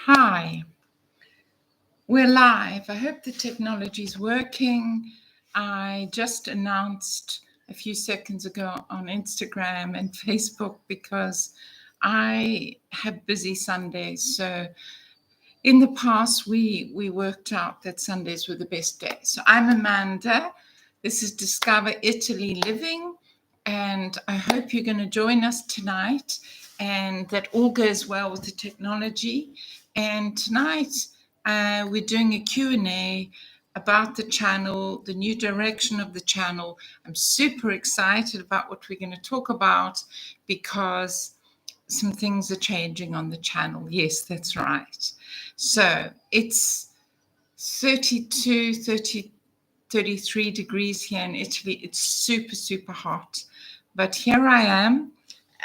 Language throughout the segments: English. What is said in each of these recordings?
Hi, we're live. I hope the technology is working. I just announced a few seconds ago on Instagram and Facebook because I have busy Sundays. So in the past, we worked out that Sundays were the best day. So I'm Amanda. This is Discover Italy Living, and I hope you're going to join us tonight and that all goes well with the technology. And tonight, we're doing a Q&A about the channel, the new direction of the channel. I'm super excited about what we're going to talk about because some things are changing on the channel. Yes, that's right. So it's 33 degrees here in Italy. It's super, super hot. But here I am.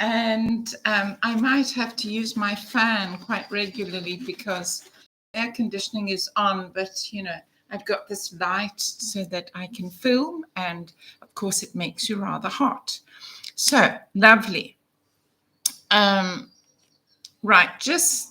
And I might have to use my fan quite regularly because air conditioning is on. But, you know, I've got this light so that I can film. And, of course, it makes you rather hot. So, lovely. Right, just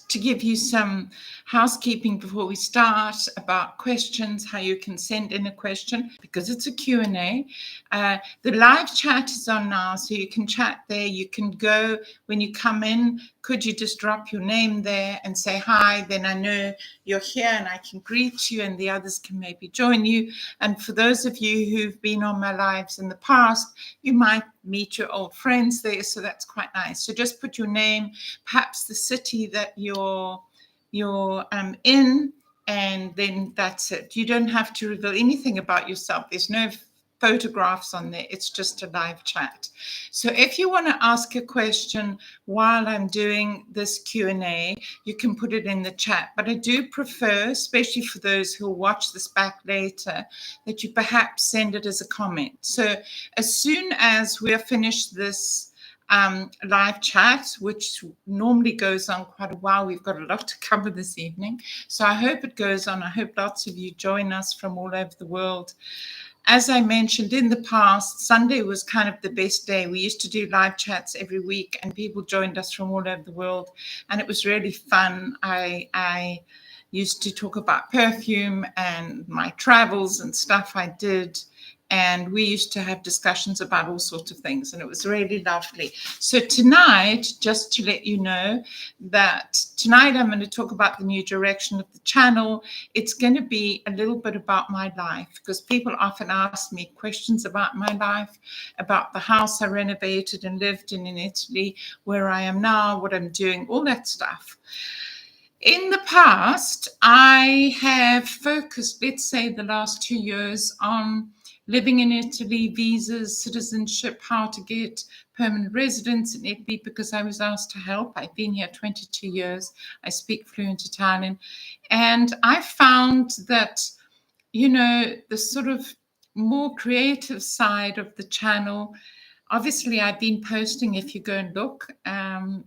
to give you some housekeeping before we start about questions, how you can send in a question, because it's a Q&A. The live chat is on now, so you can chat there. You can go, when you come in, could you just drop your name there and say hi? Then I know you're here and I can greet you and the others can maybe join you. And for those of you who've been on my lives in the past, you might meet your old friends there, so that's quite nice. So just put your name, perhaps the city that you're in, and then that's it. You don't have to reveal anything about yourself. There's no photographs on there. It's just a live chat. So if you want to ask a question while I'm doing this Q&A, you can put it in the chat. But I do prefer, especially for those who will watch this back later, that you perhaps send it as a comment. So as soon as we're finished this live chat, which normally goes on quite a while. We've got a lot to cover this evening. So I hope it goes on. I hope lots of you join us from all over the world. As I mentioned in the past, Sunday was kind of the best day. We used to do live chats every week and people joined us from all over the world. And it was really fun. I used to talk about perfume and my travels and stuff I did. And we used to have discussions about all sorts of things, and it was really lovely. So tonight, just to let you know that tonight I'm going to talk about the new direction of the channel. It's going to be a little bit about my life, because people often ask me questions about my life, about the house I renovated and lived in Italy, where I am now, what I'm doing, all that stuff. In the past, I have focused, let's say the last 2 years, on living in Italy, visas, citizenship, how to get permanent residence in Italy, because I was asked to help. I've been here 22 years. I speak fluent Italian. And I found that, you know, the sort of more creative side of the channel, obviously, I've been posting, if you go and look,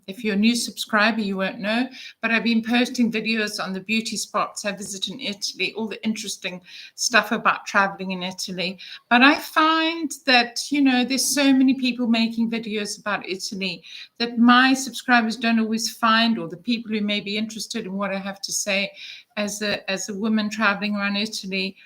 if you're a new subscriber, you won't know, but I've been posting videos on the beauty spots I visit in Italy, all the interesting stuff about traveling in Italy. But I find that, you know, there's so many people making videos about Italy that my subscribers don't always find, or the people who may be interested in what I have to say as a woman traveling around Italy.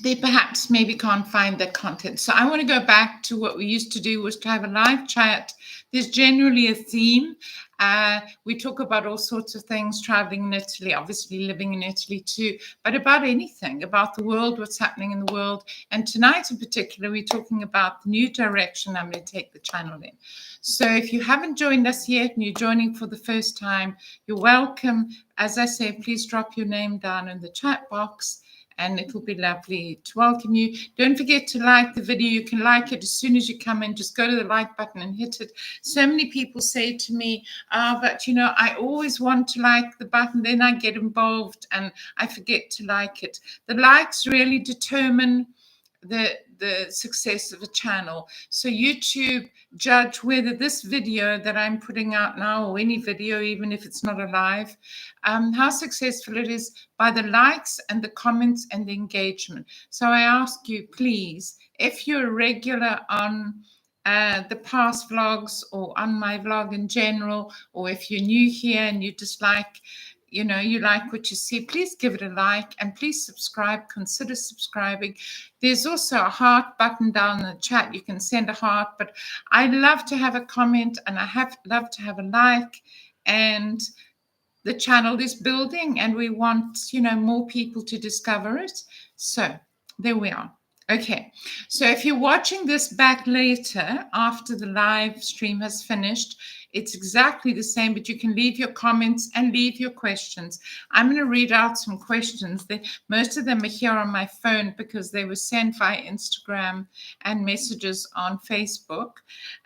They perhaps maybe can't find that content. So I want to go back to what we used to do, was to have a live chat. There's generally a theme. We talk about all sorts of things, traveling in Italy, obviously living in Italy too, but about anything, about the world, what's happening in the world. And tonight in particular, we're talking about the new direction I'm going to take the channel in. So if you haven't joined us yet and you're joining for the first time, you're welcome. As I say, please drop your name down in the chat box, and it will be lovely to welcome you. Don't forget to like the video. You can like it as soon as you come in. Just go to the like button and hit it. So many people say to me, but you know, I always want to like the button, then I get involved and I forget to like it. The likes really determine the success of a channel. So YouTube judge whether this video that I'm putting out now, or any video, even if it's not a live, how successful it is by the likes and the comments and the engagement. So I ask you, please, if you're a regular on the past vlogs or on my vlog in general, or if you're new here and you just like, you like what you see, please give it a like and please subscribe. Consider subscribing. There's also a heart button down in the chat. You can send a heart, but I love to have a comment and love to have a like. And the channel is building and we want, more people to discover it. So there we are. Okay, so if you're watching this back later after the live stream has finished, it's exactly the same, but you can leave your comments and leave your questions. I'm going to read out some questions. Most of them are here on my phone because they were sent via Instagram and messages on Facebook.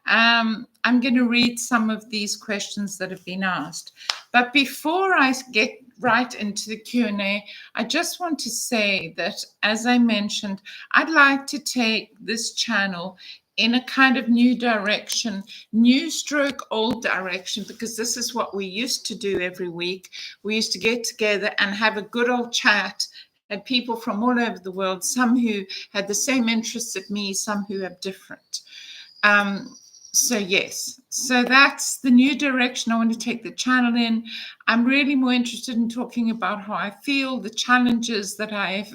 I'm going to read some of these questions that have been asked. But before I get right into the Q&A, I just want to say that, as I mentioned, I'd like to take this channel in a kind of new direction, new stroke old direction, because this is what we used to do every week. We used to get together and have a good old chat, and people from all over the world, some who had the same interests as me, some who have different. So yes, so that's the new direction I want to take the channel in. I'm really more interested in talking about how I feel, the challenges that I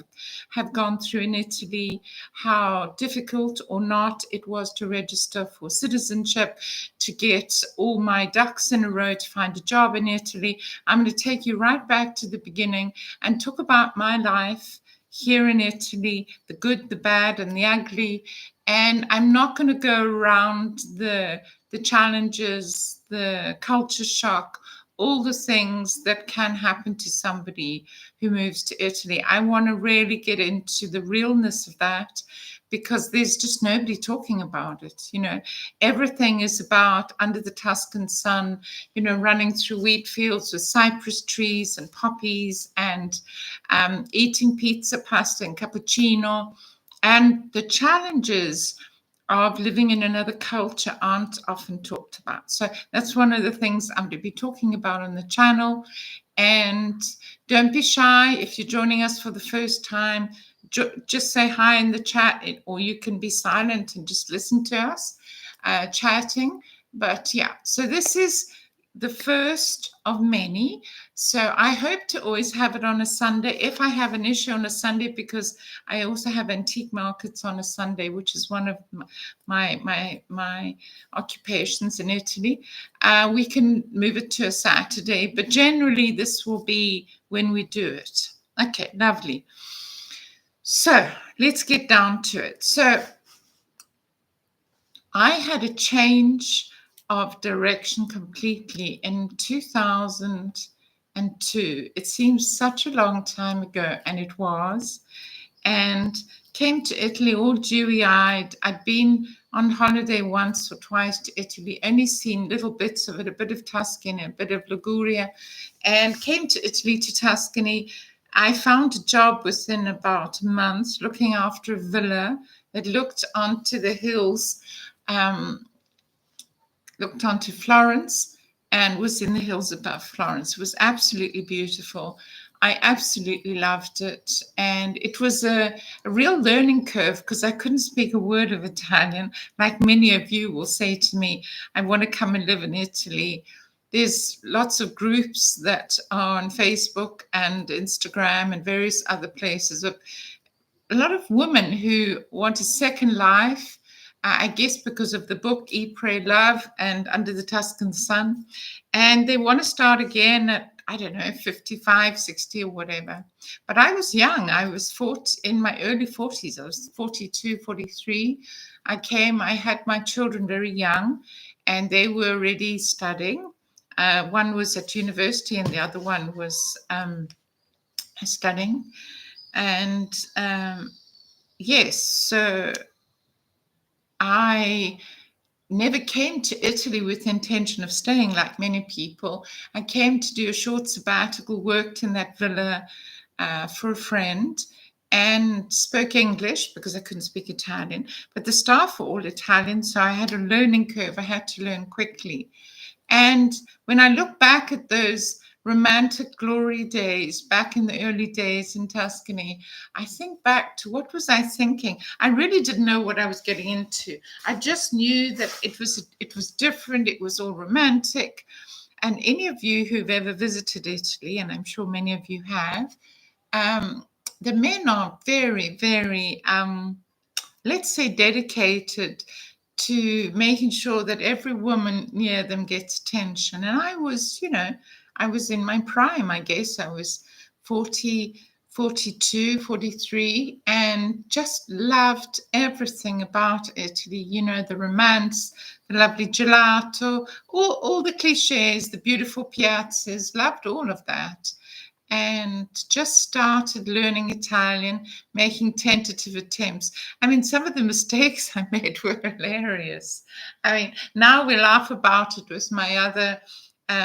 have gone through in Italy, how difficult or not it was to register for citizenship, to get all my ducks in a row to find a job in Italy. I'm going to take you right back to the beginning and talk about my life here in Italy, the good, the bad, and the ugly. And I'm not going to go around the challenges, the culture shock, all the things that can happen to somebody who moves to Italy. I want to really get into the realness of that, because there's just nobody talking about it. Everything is about under the Tuscan sun, running through wheat fields with cypress trees and poppies and eating pizza, pasta, and cappuccino. And the challenges of living in another culture aren't often talked about. So that's one of the things I'm going to be talking about on the channel. And don't be shy if you're joining us for the first time. Just say hi in the chat, or you can be silent and just listen to us chatting. But yeah, so this is the first of many. So I hope to always have it on a Sunday. If I have an issue on a Sunday, because I also have antique markets on a Sunday, which is one of my occupations in Italy, we can move it to a Saturday. But generally, this will be when we do it. Okay, lovely. So let's get down to it. So I had a change of direction completely in 2002. It seems such a long time ago, and it was. And came to Italy all dewy-eyed. I'd been on holiday once or twice to Italy, only seen little bits of it, a bit of Tuscany, a bit of Liguria, and came to Italy, to Tuscany. I found a job within about a month looking after a villa that looked onto the hills, looked onto Florence, and was in the hills above Florence. It was absolutely beautiful. I absolutely loved it. And it was a real learning curve, because I couldn't speak a word of Italian. Like many of you will say to me, I want to come and live in Italy. There's lots of groups that are on Facebook and Instagram and various other places of a lot of women who want a second life, I guess because of the book Eat, Pray, Love and Under the Tuscan Sun. And they want to start again at, I don't know, 55, 60 or whatever. But I was young. I was in my early 40s. I was 42, 43. I had my children very young, and they were already studying. One was at university and the other one was studying. And yes, so I never came to Italy with the intention of staying like many people. I came to do a short sabbatical, worked in that villa for a friend, and spoke English because I couldn't speak Italian. But the staff were all Italian, so I had a learning curve. I had to learn quickly. And when I look back at those romantic glory days, back in the early days in Tuscany, I think back to what was I thinking? I really didn't know what I was getting into. I just knew that it was different. It was all romantic. And any of you who've ever visited Italy, and I'm sure many of you have, the men are very, very, let's say, dedicated to making sure that every woman near them gets attention. And I was, I was in my prime, I guess. I was 40, 42, 43, and just loved everything about Italy, the romance, the lovely gelato, all the cliches, the beautiful piazzas, loved all of that. And just started learning Italian, making tentative attempts. I mean, some of the mistakes I made were hilarious. I mean, now we laugh about it with my other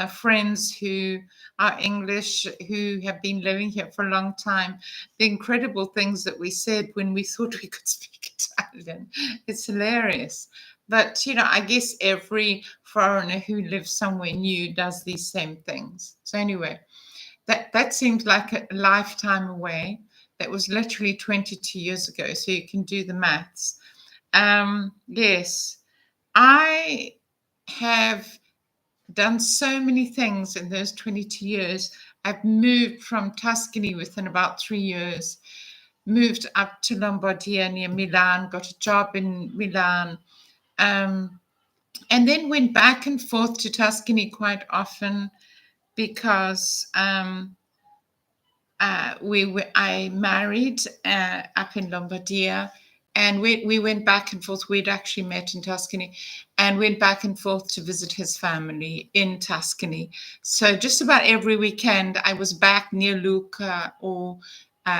friends who are English, who have been living here for a long time. The incredible things that we said when we thought we could speak Italian. It's hilarious. But, I guess every foreigner who lives somewhere new does these same things. So anyway, that seemed like a lifetime away. That was literally 22 years ago, so you can do the maths. Yes, I have done so many things in those 22 years. I've moved from Tuscany within about 3 years, moved up to Lombardia near Milan, got a job in Milan, and then went back and forth to Tuscany quite often because I married up in Lombardia, and we went back and forth. We'd actually met in Tuscany and went back and forth to visit his family in Tuscany. So just about every weekend I was back near Lucca or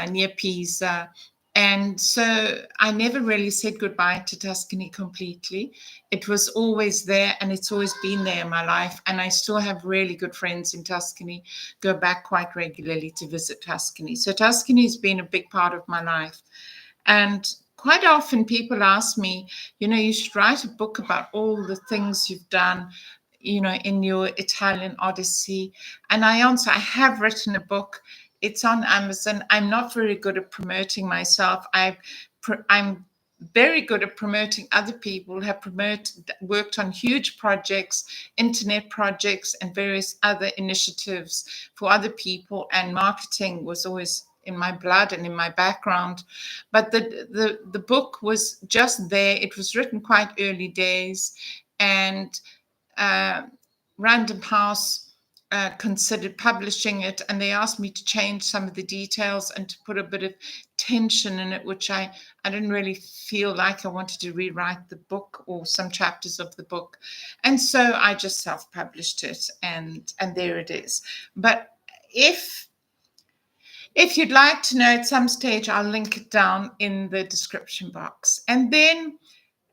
near Pisa. And so I never really said goodbye to Tuscany completely. It was always there, and it's always been there in my life. And I still have really good friends in Tuscany, go back quite regularly to visit Tuscany. So Tuscany has been a big part of my life. And quite often people ask me, you should write a book about all the things you've done, in your Italian Odyssey. And I answer, I have written a book. It's on Amazon. I'm not very good at promoting myself. I'm very good at promoting other people, worked on huge projects, internet projects, and various other initiatives for other people. And marketing was always in my blood and in my background. But the book was just there. It was written quite early days, and Random House considered publishing it, and they asked me to change some of the details and to put a bit of tension in it, which I didn't really feel like I wanted to rewrite the book or some chapters of the book. And so I just self-published it, and there it is. But if you'd like to know at some stage, I'll link it down in the description box. And then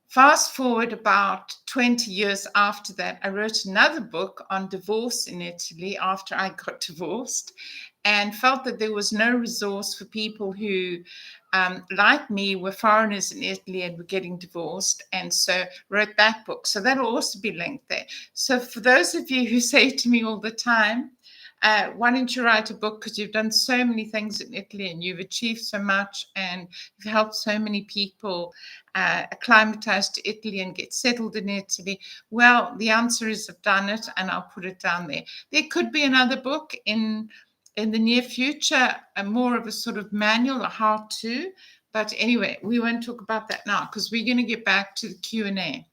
fast forward about 20 years after that, I wrote another book on divorce in Italy after I got divorced, and felt that there was no resource for people who, like me, were foreigners in Italy and were getting divorced, and so wrote that book. So that'll also be linked there. So for those of you who say to me all the time, why don't you write a book, because you've done so many things in Italy and you've achieved so much and you've helped so many people acclimatize to Italy and get settled in Italy? Well, the answer is I've done it, and I'll put it down there. There could be another book in the near future, more of a sort of manual, a how-to. But anyway, we won't talk about that now because we're going to get back to the Q&A.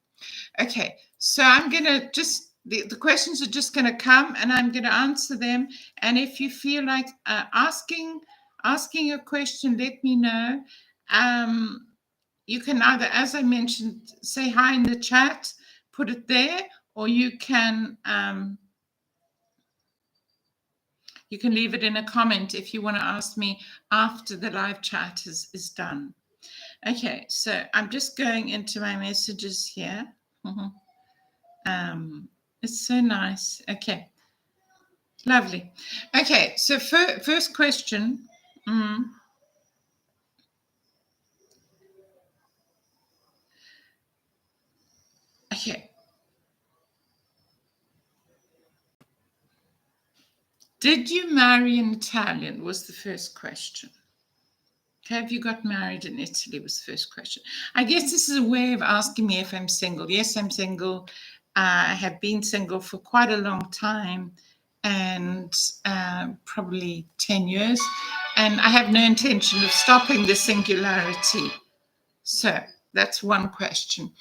Okay, so I'm going to just, the questions are just going to come and I'm going to answer them. And if you feel like asking a question, let me know. You can either, as I mentioned, say hi in the chat, put it there, or you can leave it in a comment if you want to ask me after the live chat is done. Okay, so I'm just going into my messages here. It's so nice. Okay, lovely. Okay, so first question. Okay. Did you marry an Italian? Was the first question. Have you got married in Italy? Was the first question. I guess this is a way of asking me if I'm single. Yes, I'm single. I have been single for quite a long time, and probably 10 years. And I have no intention of stopping the singularity. So that's one question.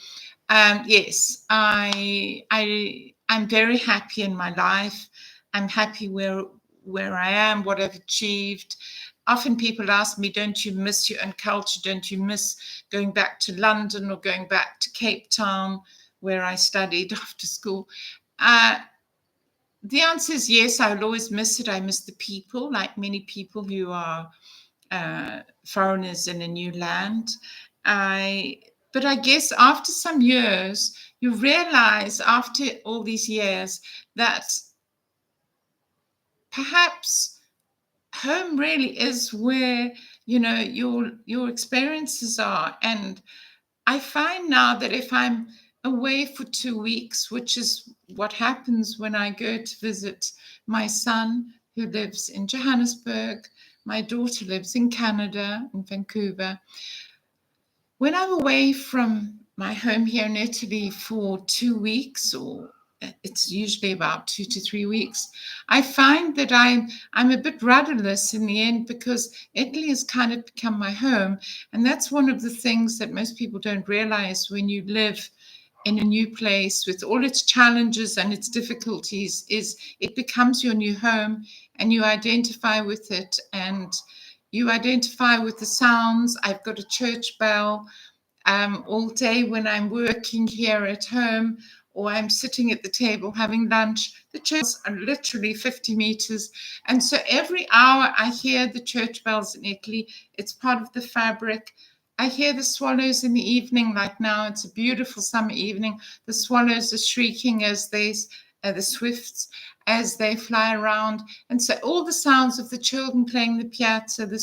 Yes, I'm very happy in my life. I'm happy where I am, what I've achieved. Often people ask me, don't you miss your own culture? Don't you miss going back to London or going back to Cape Town, where I studied after school? The answer is yes, I will always miss it. I miss the people, like many people who are foreigners in a new land. But I guess after some years, you realize after all these years that perhaps home really is where your experiences are. And I find now that if I'm away for 2 weeks, which is what happens when I go to visit my son who lives in Johannesburg, my daughter lives in Canada, in Vancouver. When I'm away from my home here in Italy for 2 weeks, or it's usually about 2 to 3 weeks, I find that I'm a bit rudderless in the end, because Italy has kind of become my home. And that's one of the things that most people don't realize when you live in a new place with all its challenges and its difficulties, is it becomes your new home, and you identify with it, and you identify with the sounds. I've got a church bell all day when I'm working here at home, or I'm sitting at the table having lunch. The churches are literally 50 meters. And so every hour I hear the church bells in Italy. It's part of the fabric. I hear the swallows in the evening, like now. It's a beautiful summer evening. The swallows are shrieking as the swifts, as they fly around. And so all the sounds of the children playing the piazza, the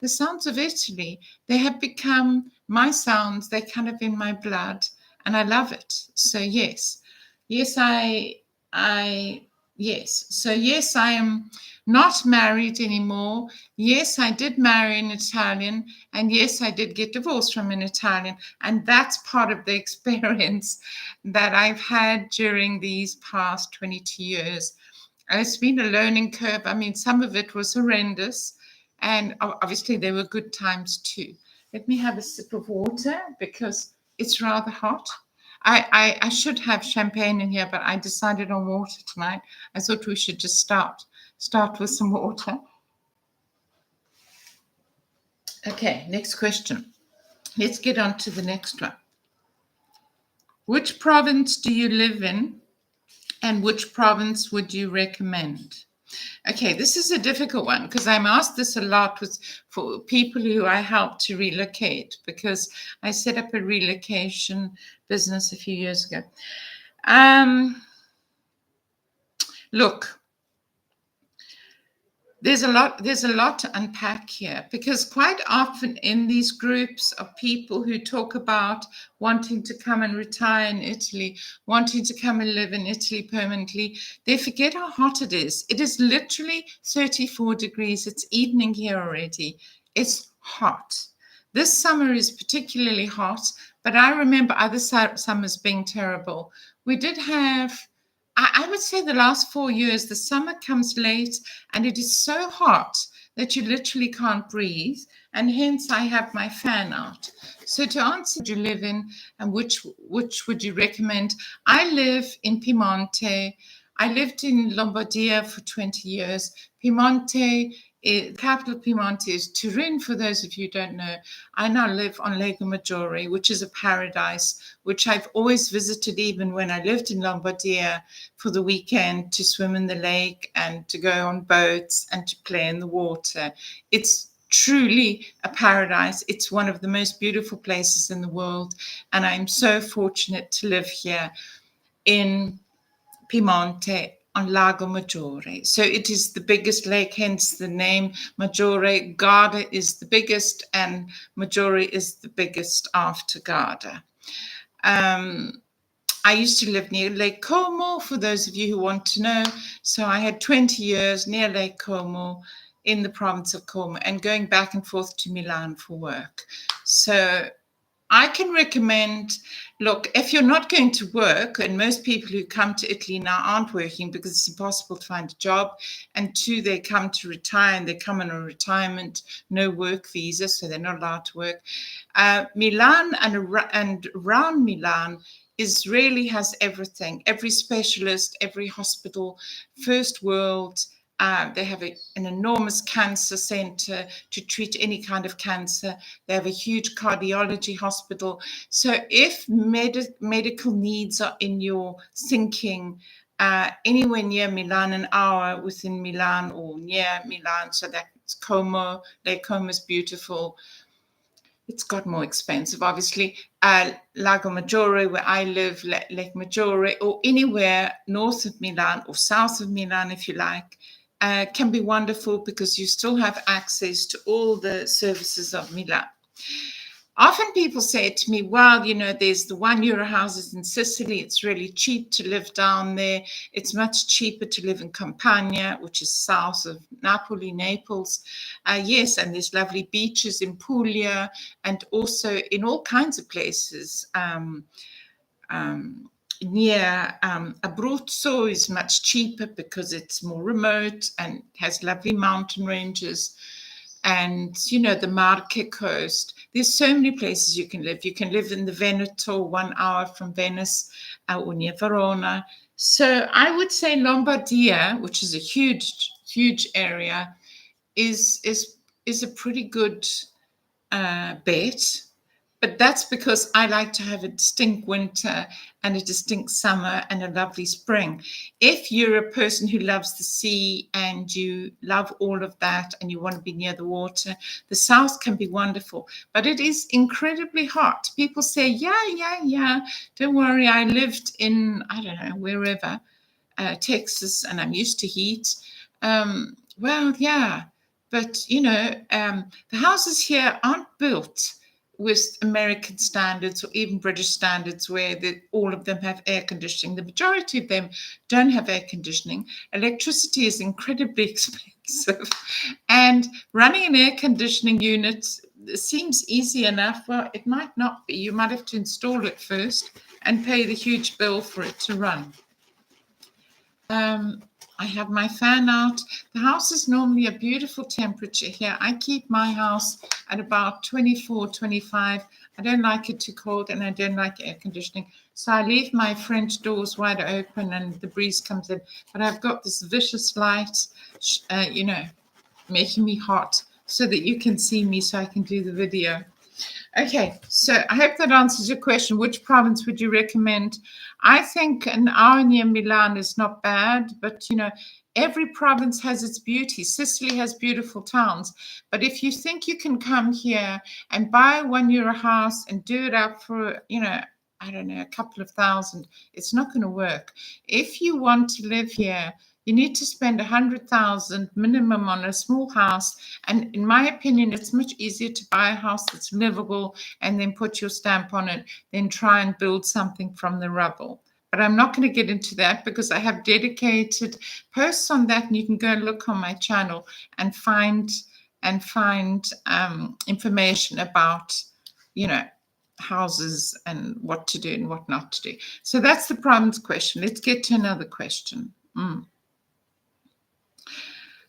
sounds of Italy, they have become my sounds. They're kind of in my blood, and I love it. So yes, yes. So yes, I am not married anymore. Yes, I did marry an Italian, and yes, I did get divorced from an Italian. And that's part of the experience that I've had during these past 22 years. And it's been a learning curve. I mean, some of it was horrendous, and obviously there were good times too. Let me have a sip of water because it's rather hot. I should have champagne in here, but I decided on water tonight. I thought we should just start with some water. Okay, next question. Let's get on to the next one. Which province do you live in, and which province would you recommend? Okay, this is a difficult one because I'm asked this a lot for people who I help to relocate, because I set up a relocation business a few years ago. Look, there's a lot to unpack here, because quite often in these groups of people who talk about wanting to come and retire in Italy, wanting to come and live in Italy permanently, they forget how hot it is. It is literally 34 degrees. It's evening here already. It's hot. This summer is particularly hot, but I remember other summers being terrible. We did have, I would say, the last 4 years, the summer comes late and it is so hot that you literally can't breathe. And hence I have my fan out. So to answer, do you live in, and which would you recommend? I live in Piemonte. I lived in Lombardia for 20 years. Piemonte, capital Piemonte is Turin, for those of you who don't know. I now live on Lago Maggiore, which is a paradise, which I've always visited even when I lived in Lombardia for the weekend, to swim in the lake and to go on boats and to play in the water. It's truly a paradise. It's one of the most beautiful places in the world. And I'm so fortunate to live here in Piemonte on Lago Maggiore. So it is the biggest lake, hence the name Maggiore. Garda is the biggest, and Maggiore is the biggest after Garda. I used to live near Lake Como, for those of you who want to know. So I had 20 years near Lake Como in the province of Como and going back and forth to Milan for work. So I can recommend, look, if you're not going to work, and most people who come to Italy now aren't working because it's impossible to find a job, and two, they come to retire and they come on a retirement, no work visa, so they're not allowed to work. Milan and around Milan really has everything, every specialist, every hospital, first world. They have an enormous cancer center to treat any kind of cancer. They have a huge cardiology hospital. So if medical needs are in your thinking, anywhere near Milan, an hour within Milan or near Milan, so that's Como. Lake Como is beautiful. It's got more expensive, obviously. Lago Maggiore, where I live, Lake Maggiore, or anywhere north of Milan or south of Milan, if you like, can be wonderful because you still have access to all the services of Milan. Often people say to me, well, you know, there's the €1 houses in Sicily. It's really cheap to live down there. It's much cheaper to live in Campania, which is south of Napoli, Naples. Yes, and there's lovely beaches in Puglia and also in all kinds of places. Near Abruzzo is much cheaper because it's more remote and has lovely mountain ranges. And, you know, the Marche coast. There's so many places you can live. You can live in the Veneto, 1 hour from Venice, or near Verona. So I would say Lombardia, which is a huge, huge area, is a pretty good bet. But that's because I like to have a distinct winter and a distinct summer and a lovely spring. If you're a person who loves the sea and you love all of that and you want to be near the water, the south can be wonderful, but it is incredibly hot. People say, yeah, don't worry. I lived in, I don't know, wherever, Texas, and I'm used to heat. Well, yeah, but, you know, the houses here aren't built with American standards or even British standards where all of them have air conditioning. The majority of them don't have air conditioning. Electricity is incredibly expensive. And running an air conditioning unit seems easy enough. Well, it might not be. You might have to install it first and pay the huge bill for it to run. I have my fan out. The house is normally a beautiful temperature here. I keep my house at about 24, 25. I don't like it too cold and I don't like air conditioning. So I leave my French doors wide open and the breeze comes in. But I've got this vicious light, you know, making me hot so that you can see me so I can do the video. Okay, so I hope that answers your question. Which province would you recommend? I think an hour near Milan is not bad, but you know, every province has its beauty. Sicily has beautiful towns, but if you think you can come here and buy a €1 house and do it up for, you know, I don't know, a couple of thousand, it's not going to work. If you want to live here, you need to spend 100,000 minimum on a small house. And in my opinion, it's much easier to buy a house that's livable and then put your stamp on it than try and build something from the rubble. But I'm not going to get into that because I have dedicated posts on that, and you can go and look on my channel and find information about, you know, houses and what to do and what not to do. So that's the province question. Let's get to another question.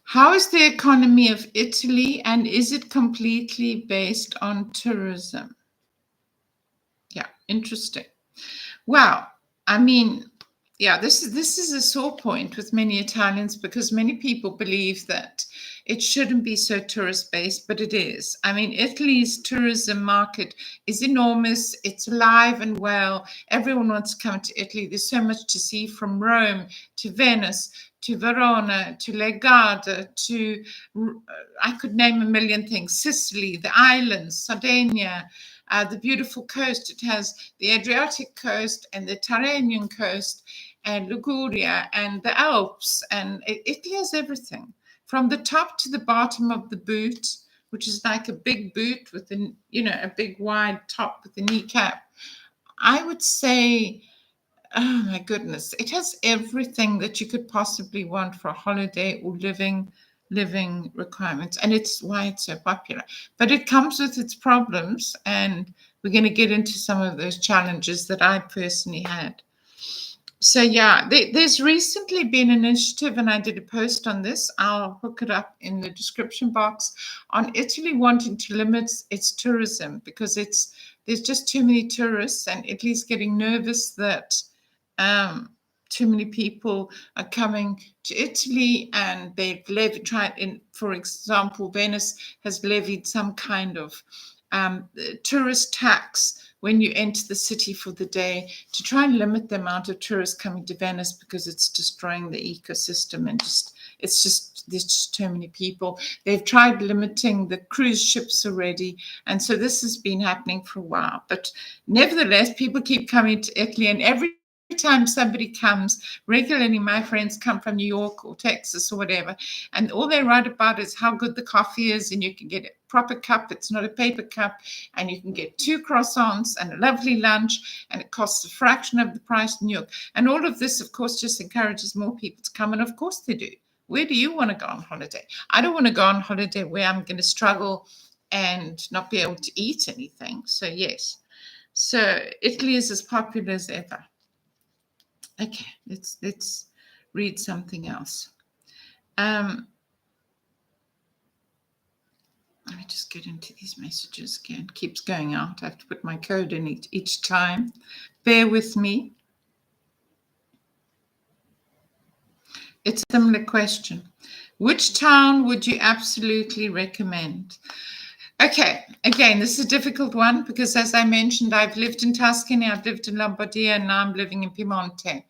How is the economy of Italy, and is it completely based on tourism? Yeah, interesting. Well, I mean, yeah, this is a sore point with many Italians because many people believe that it shouldn't be so tourist-based, but it is. I mean, Italy's tourism market is enormous. It's alive and well. Everyone wants to come to Italy. There's so much to see, from Rome to Venice to Verona to Garda to, I could name a million things, Sicily, the islands, Sardinia, the beautiful coast. It has the Adriatic coast and the Tyrrhenian coast and Liguria and the Alps, and it has everything from the top to the bottom of the boot, which is like a big boot with a big wide top with a kneecap. I would say Oh my goodness. It has everything that you could possibly want for a holiday or living requirements. And it's why it's so popular. But it comes with its problems, and we're going to get into some of those challenges that I personally had. So yeah, there's recently been an initiative, and I did a post on this. I'll hook it up in the description box, on Italy wanting to limit its tourism because there's just too many tourists, and Italy's getting nervous that too many people are coming to Italy, and they've tried in, for example, Venice has levied some kind of tourist tax when you enter the city for the day to try and limit the amount of tourists coming to Venice, because it's destroying the ecosystem, and there's just too many people. They've tried limiting the cruise ships already, and so this has been happening for a while. But nevertheless, people keep coming to Italy, and every time somebody comes regularly, my friends come from New York or Texas or whatever, and all they write about is how good the coffee is, and you can get a proper cup, it's not a paper cup, and you can get 2 croissants and a lovely lunch, and it costs a fraction of the price in New York. And all of this, of course, just encourages more people to come, and of course they do. Where do you want to go on holiday? I don't want to go on holiday where I'm going to struggle and not be able to eat anything. So yes, so Italy is as popular as ever. Okay, let's read something else. Let me just get into these messages again. It keeps going out. I have to put my code in each time. Bear with me. It's a similar question. Which town would you absolutely recommend? Okay, again, this is a difficult one because, as I mentioned, I've lived in Tuscany, I've lived in Lombardia, and now I'm living in Piemonte.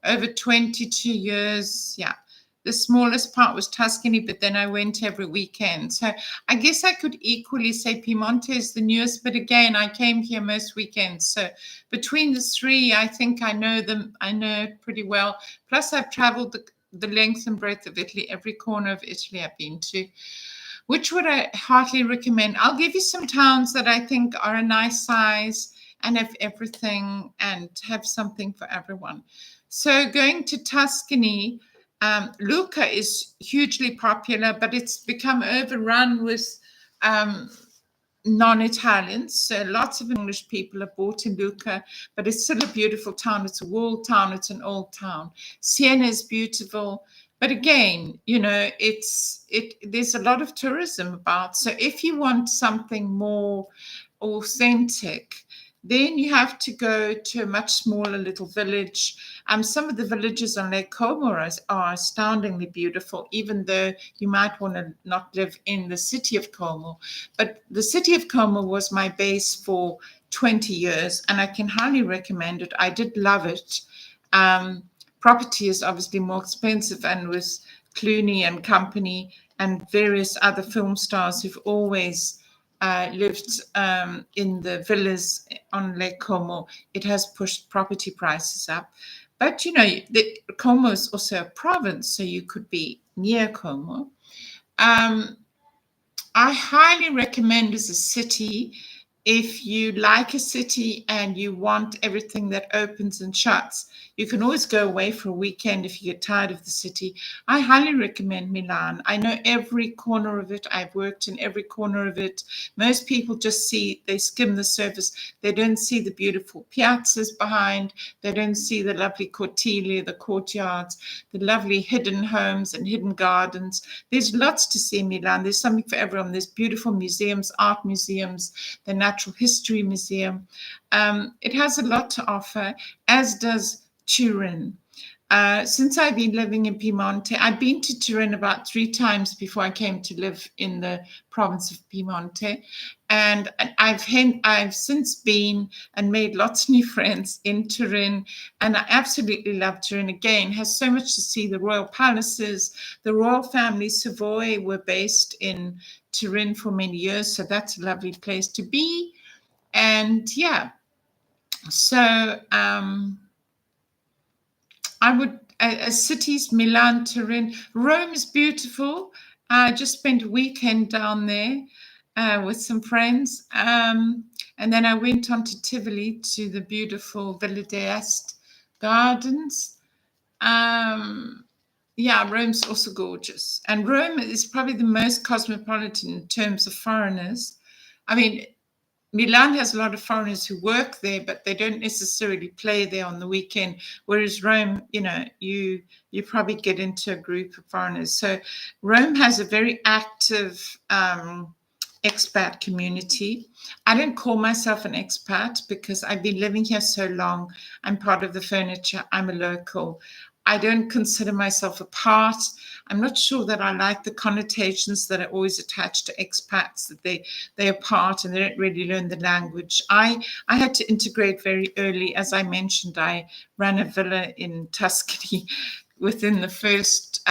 Over 22 years, yeah. The smallest part was Tuscany, but then I went every weekend. So I guess I could equally say Piemonte is the newest, but again, I came here most weekends. So between the three, I think I know them, I know it pretty well. Plus, I've traveled the length and breadth of Italy, every corner of Italy I've been to. Which would I heartily recommend? I'll give you some towns that I think are a nice size and have everything and have something for everyone. So going to Tuscany, Lucca is hugely popular, but it's become overrun with non-Italians. So lots of English people have bought in Lucca, but it's still a beautiful town. It's a walled town. It's an old town. Siena is beautiful. But again, you know, there's a lot of tourism about. So if you want something more authentic, then you have to go to a much smaller little village. Some of the villages on Lake Como are astoundingly beautiful, even though you might want to not live in the city of Como. But the city of Como was my base for 20 years, and I can highly recommend it. I did love it. Property is obviously more expensive, and with Clooney and company and various other film stars who've always lived in the villas on Lake Como, it has pushed property prices up. But, you know, Como is also a province, so you could be near Como. I highly recommend as a city, if you like a city and you want everything that opens and shuts, you can always go away for a weekend if you get tired of the city. I highly recommend Milan. I know every corner of it. I've worked in every corner of it. Most people just they skim the surface. They don't see the beautiful piazzas behind. They don't see the lovely cortili, the courtyards, the lovely hidden homes and hidden gardens. There's lots to see in Milan. There's something for everyone. There's beautiful museums, art museums, the Natural History Museum. It has a lot to offer, as does Turin. Since I've been living in Piemonte, I've been to Turin about 3 times before I came to live in the province of Piemonte. And I've since been and made lots of new friends in Turin. And I absolutely love Turin. Again, has so much to see. The royal palaces, the royal family Savoy were based in Turin for many years. So that's a lovely place to be. And yeah, so I would, as cities, Milan, Turin. Rome is beautiful. I just spent a weekend down there with some friends. And then I went on to Tivoli, to the beautiful Villa d'Este gardens. Yeah, Rome's also gorgeous. And Rome is probably the most cosmopolitan in terms of foreigners. I mean, Milan has a lot of foreigners who work there, but they don't necessarily play there on the weekend. Whereas Rome, you probably get into a group of foreigners. So Rome has a very active expat community. I don't call myself an expat because I've been living here so long. I'm part of the furniture. I'm a local. I don't consider myself a part. I'm not sure that I like the connotations that are always attached to expats, that they are part and they don't really learn the language. I had to integrate very early. As I mentioned, I ran a villa in Tuscany. Within the first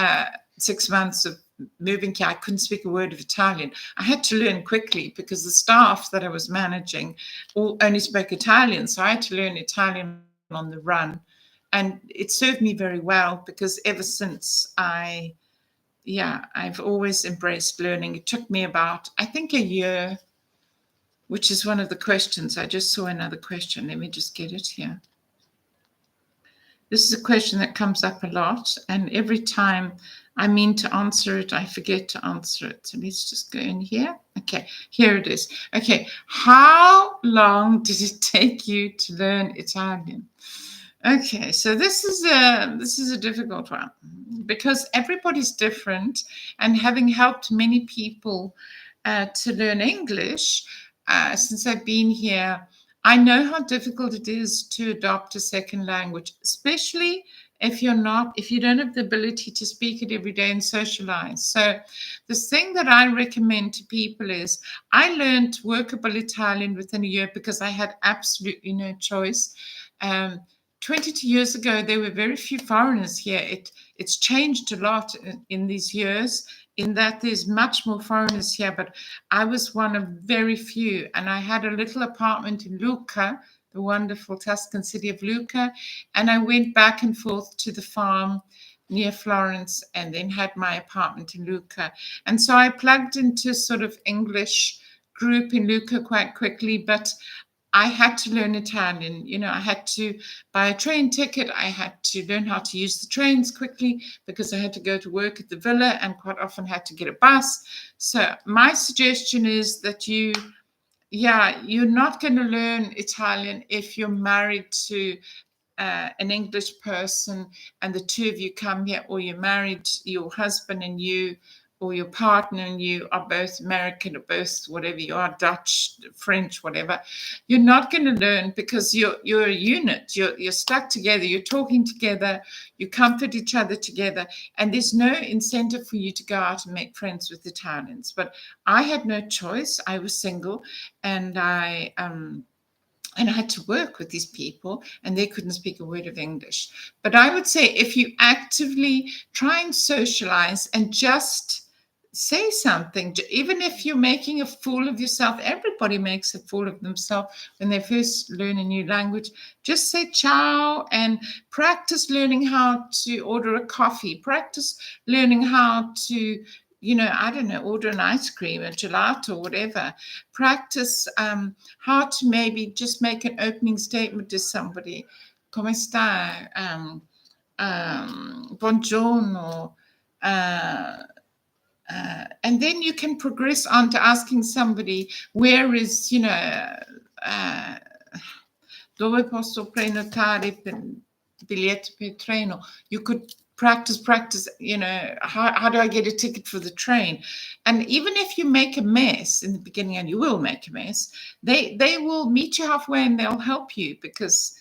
6 months of moving here, I couldn't speak a word of Italian. I had to learn quickly because the staff that I was managing all only spoke Italian. So I had to learn Italian on the run. And it served me very well because ever since I've always embraced learning. It took me about, I think, a year, which is one of the questions. I just saw another question. Let me just get it here. This is a question that comes up a lot, and every time I mean to answer it, I forget to answer it. So let's just go in here. Okay, here it is. Okay, how long did it take you to learn Italian? Okay, so this is a difficult one because everybody's different, and having helped many people to learn English since I've been here, I know how difficult it is to adopt a second language, especially if you don't have the ability to speak it every day and socialize. So the thing that I recommend to people is I learned workable Italian within a year because I had absolutely no choice. 22 years ago, there were very few foreigners here. It's changed a lot in these years, in that there's much more foreigners here, but I was one of very few. And I had a little apartment in Lucca, the wonderful Tuscan city of Lucca. And I went back and forth to the farm near Florence and then had my apartment in Lucca. And so I plugged into sort of English group in Lucca quite quickly, but I had to learn Italian. I had to buy a train ticket. I had to learn how to use the trains quickly because I had to go to work at the villa and quite often had to get a bus. So my suggestion is that you're not going to learn Italian if you're married to an English person and the two of you come here, or you're married, your husband and you, or your partner and you are both American or both whatever you are, Dutch, French, whatever. You're not going to learn because you're a unit. You're stuck together. You're talking together. You comfort each other together. And there's no incentive for you to go out and make friends with Italians. But I had no choice. I was single, and I had to work with these people, and they couldn't speak a word of English. But I would say if you actively try and socialize and just say something, even if you're making a fool of yourself, everybody makes a fool of themselves when they first learn a new language. Just say ciao and practice learning how to order a coffee, practice learning how to order an ice cream, a gelato, whatever. Practice how to maybe just make an opening statement to somebody. Come sta? Buongiorno. And then you can progress on to asking somebody, where is, dove posso prenotare biglietto per treno? You could practice, how do I get a ticket for the train? And even if you make a mess in the beginning, and you will make a mess, they will meet you halfway and they'll help you, because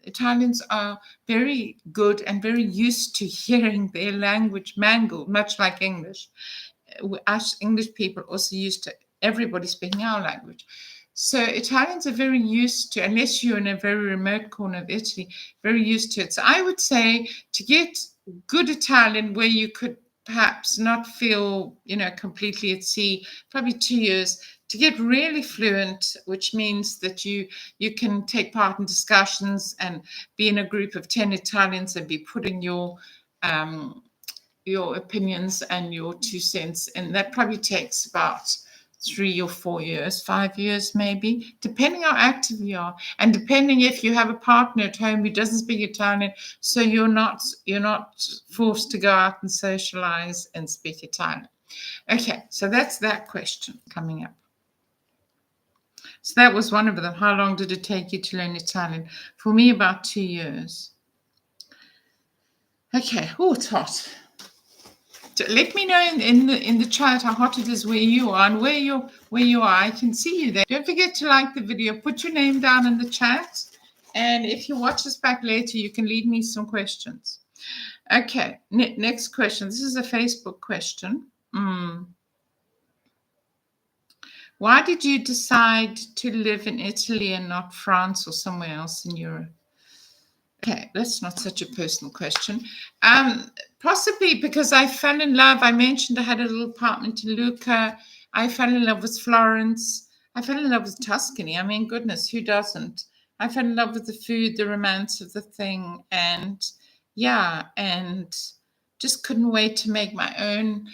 Italians are very good and very used to hearing their language mangled, much like English. Us English people also used to everybody speaking our language. So Italians are very used to, unless you're in a very remote corner of Italy, very used to it. So I would say to get good Italian where you could perhaps not feel, completely at sea, probably 2 years. To get really fluent, which means that you can take part in discussions and be in a group of 10 Italians and be putting your opinions and your 2 cents, and that probably takes about 3 or 4 years, 5 years maybe, depending how active you are, and depending if you have a partner at home who doesn't speak Italian, so you're not forced to go out and socialize and speak Italian. Okay, so that's that question coming up. So that was one of them. How long did it take you to learn Italian? For me, about 2 years. Okay. Oh, it's hot. Let me know in the chat how hot it is where you are and where you are. I can see you there. Don't forget to like the video. Put your name down in the chat. And if you watch this back later, you can leave me some questions. Okay. Next question. This is a Facebook question. Why did you decide to live in Italy and not France or somewhere else in Europe? Okay, that's not such a personal question. Possibly because I fell in love. I mentioned I had a little apartment in Lucca. I fell in love with Florence. I fell in love with Tuscany. I mean, goodness, who doesn't? I fell in love with the food, the romance of the thing, and just couldn't wait to make my own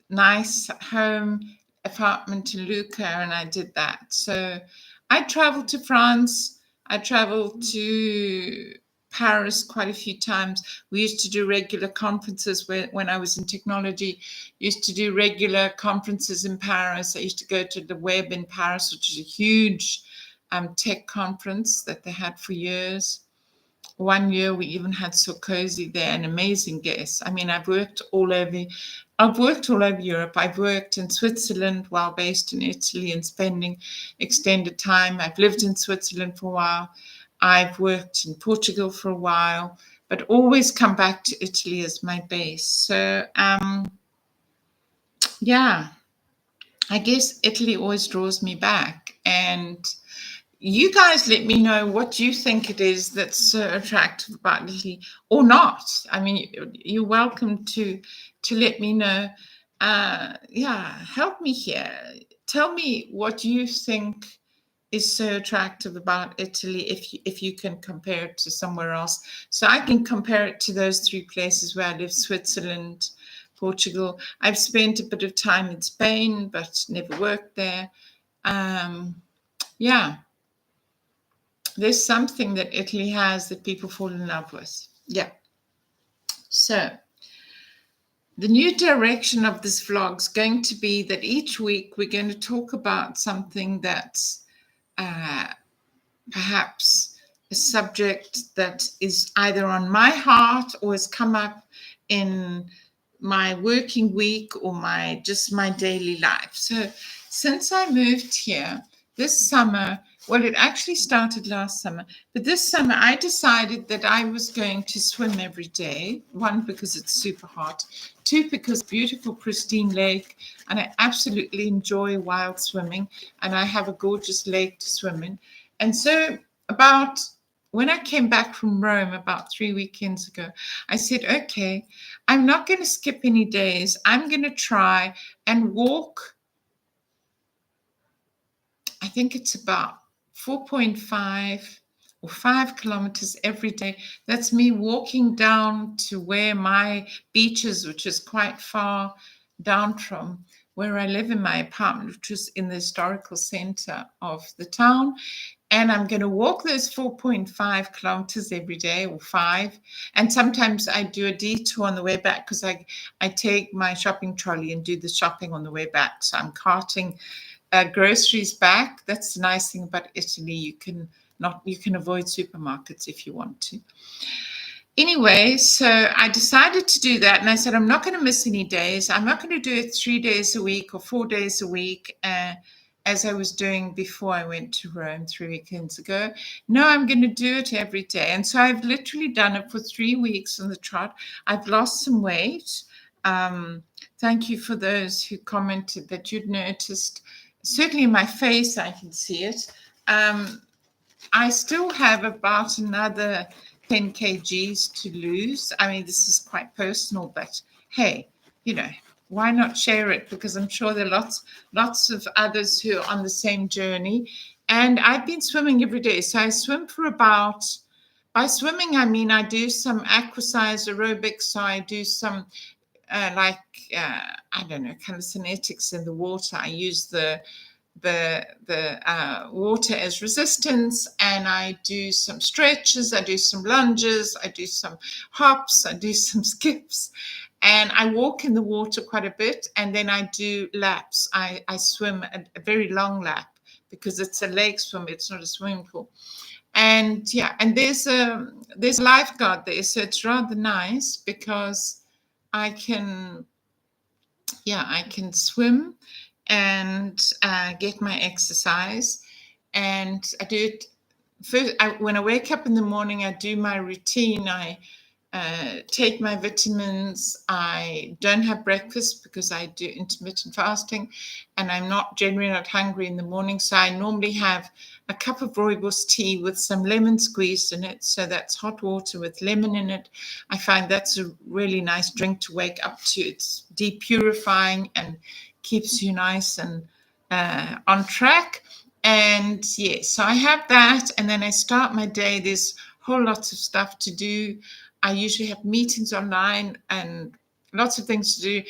nice home apartment in Lucca, and I did that. So I traveled to France. I traveled to Paris quite a few times. We used to do regular conferences when I was in technology, used to do regular conferences in Paris. I used to go to the Web in Paris, which is a huge tech conference that they had for years. One year we even had Sarkozy there, an amazing guest. I mean, I've worked all over Europe. I've worked in Switzerland while based in Italy and spending extended time. I've lived in Switzerland for a while. I've worked in Portugal for a while, but always come back to Italy as my base. So, yeah, I guess Italy always draws me back. And you guys let me know what you think it is that's so attractive about Italy or not. I mean, you're welcome to let me know. Help me here. Tell me what you think is so attractive about Italy if you can compare it to somewhere else. So I can compare it to those 3 places where I live: Switzerland, Portugal. I've spent a bit of time in Spain, but never worked there. There's something that Italy has that people fall in love with. Yeah. So the new direction of this vlog is going to be that each week we're going to talk about something that's perhaps a subject that is either on my heart or has come up in my working week or my daily life. So since I moved here this summer, well, it actually started last summer, but this summer I decided that I was going to swim every day. 1, because it's super hot. 2, because beautiful, pristine lake, and I absolutely enjoy wild swimming, and I have a gorgeous lake to swim in. And so when I came back from Rome about 3 weekends ago, I said, okay, I'm not going to skip any days. I'm going to try and walk. I think it's about 4.5 or 5 kilometers every day. That's me walking down to where my beach is, which is quite far down from where I live in my apartment, which is in the historical center of the town. And I'm going to walk those 4.5 kilometers every day, or 5. And sometimes I do a detour on the way back because I take my shopping trolley and do the shopping on the way back. So I'm carting groceries back. That's the nice thing about Italy. You can avoid supermarkets if you want to. Anyway, so I decided to do that, and I said, I'm not going to miss any days. I'm not going to do it 3 days a week or 4 days a week, as I was doing before I went to Rome 3 weekends ago. No, I'm going to do it every day. And so I've literally done it for 3 weeks on the trot. I've lost some weight. Thank you for those who commented that you'd noticed. Certainly in my face, I can see it. I still have about another 10 kgs to lose. I mean, this is quite personal, but hey, why not share it? Because I'm sure there are lots of others who are on the same journey. And I've been swimming every day. So I swim by swimming, I mean, I do some aquascience aerobics. So I do some like I don't know, calisthenics in the water. I use the water as resistance, and I do some stretches, I do some lunges, I do some hops, I do some skips, and I walk in the water quite a bit, and then I do laps. I swim a very long lap because it's a lake swim, it's not a swimming pool. And yeah, and there's a lifeguard there, so it's rather nice because I can swim and get my exercise. And I do it first. When I wake up in the morning, I do my routine. I take my vitamins. I don't have breakfast because I do intermittent fasting, and I'm generally not hungry in the morning. So I normally have a cup of rooibos tea with some lemon squeezed in it. So that's hot water with lemon in it. I find that's a really nice drink to wake up to. It's depurifying and keeps you nice and on track. And yes, so I have that, and then I start my day. There's whole lots of stuff to do. I usually have meetings online and lots of things to do.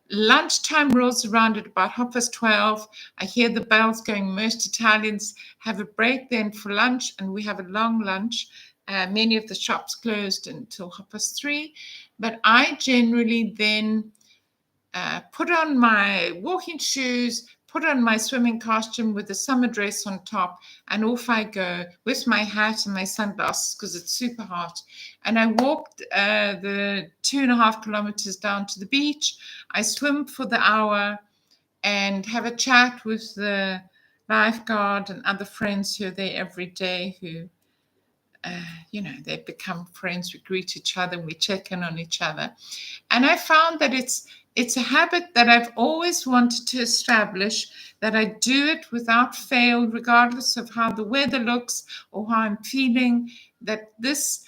Lunchtime rolls around at about 12:30. I hear the bells going. Most Italians have a break then for lunch, and we have a long lunch. Many of the shops closed until 3:30. But I generally then put on my walking shoes, put on my swimming costume with the summer dress on top, and off I go with my hat and my sunglasses because it's super hot. And I walked the 2.5 kilometers down to the beach. I swim for the hour and have a chat with the lifeguard and other friends who are there every day who, they've become friends. We greet each other and we check in on each other. And I found that it's a habit that I've always wanted to establish, that I do it without fail, regardless of how the weather looks or how I'm feeling, that this